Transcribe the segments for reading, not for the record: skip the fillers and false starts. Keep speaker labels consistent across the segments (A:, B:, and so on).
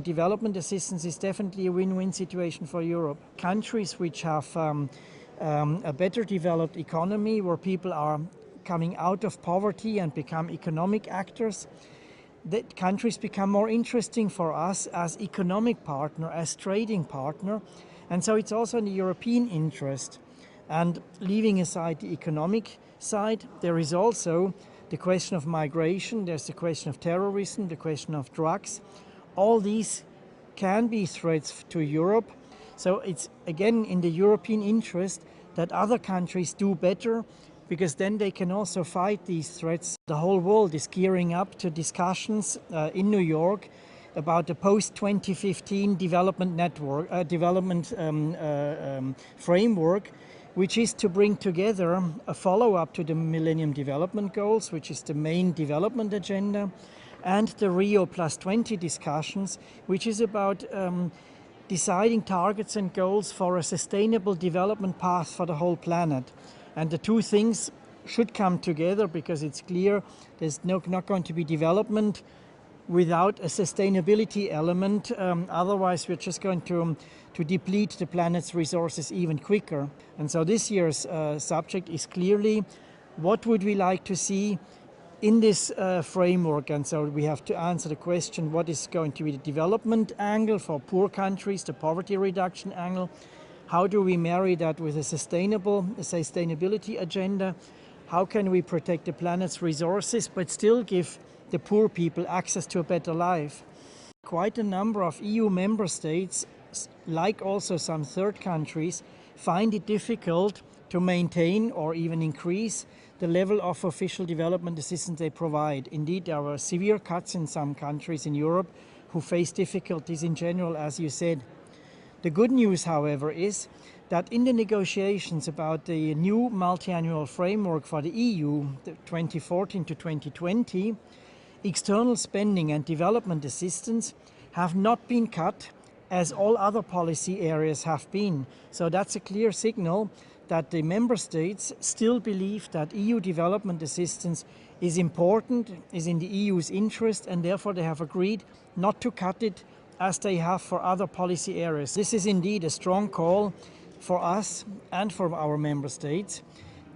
A: Development assistance is definitely a win-win situation for Europe. Countries which have a better developed economy, where people are coming out of poverty and become economic actors, that countries become more interesting for us as economic partner, as trading partner. And so it's also in the European interest. And leaving aside the economic side, there is also the question of migration, there's the question of terrorism, the question of drugs. All these can be threats to Europe. So it's again in the European interest that other countries do better, because then they can also fight these threats. The whole world is gearing up to discussions in New York about the post-2015 development network, framework, which is to bring together a follow-up to the Millennium Development Goals, which is the main development agenda, and the Rio +20 discussions, which is about deciding targets and goals for a sustainable development path for the whole planet. And the two things should come together, because it's clear there's not going to be development without a sustainability element. Otherwise, we're just going to deplete the planet's resources even quicker. And so this year's subject is clearly, what would we like to see in this framework? And so we have to answer the question, what is going to be the development angle for poor countries, the poverty reduction angle? How do we marry that with a sustainability agenda? How can we protect the planet's resources but still give the poor people access to a better life? Quite a number of EU member states, like also some third countries, find it difficult to maintain or even increase the level of official development assistance they provide. Indeed, there are severe cuts in some countries in Europe who face difficulties in general, as you said. The good news, however, is that in the negotiations about the new multi-annual framework for the EU, 2014 to 2020, external spending and development assistance have not been cut, as all other policy areas have been. So that's a clear signal that the member states still believe that EU development assistance is important, is in the EU's interest, and therefore they have agreed not to cut it as they have for other policy areas. This is indeed a strong call for us and for our member states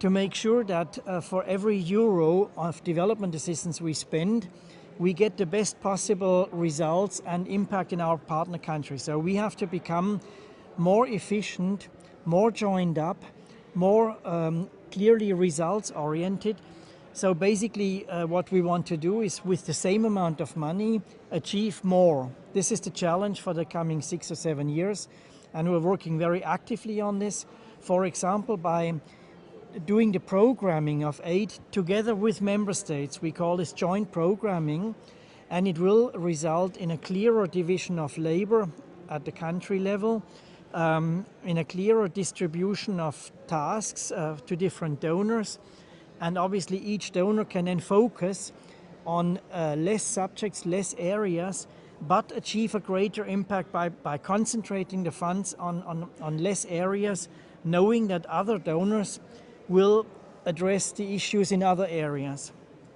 A: to make sure that for every euro of development assistance we spend, we get the best possible results and impact in our partner countries. So we have to become more efficient, more joined up, more clearly results-oriented. So basically what we want to do is, with the same amount of money, achieve more. This is the challenge for the coming 6 or 7 years, and we're working very actively on this. For example, by doing the programming of aid together with member states. We call this joint programming, and it will result in a clearer division of labor at the country level, in a clearer distribution of tasks to different donors. And obviously each donor can then focus on less subjects, less areas, but achieve a greater impact by concentrating the funds on less areas, knowing that other donors will address the issues in other areas.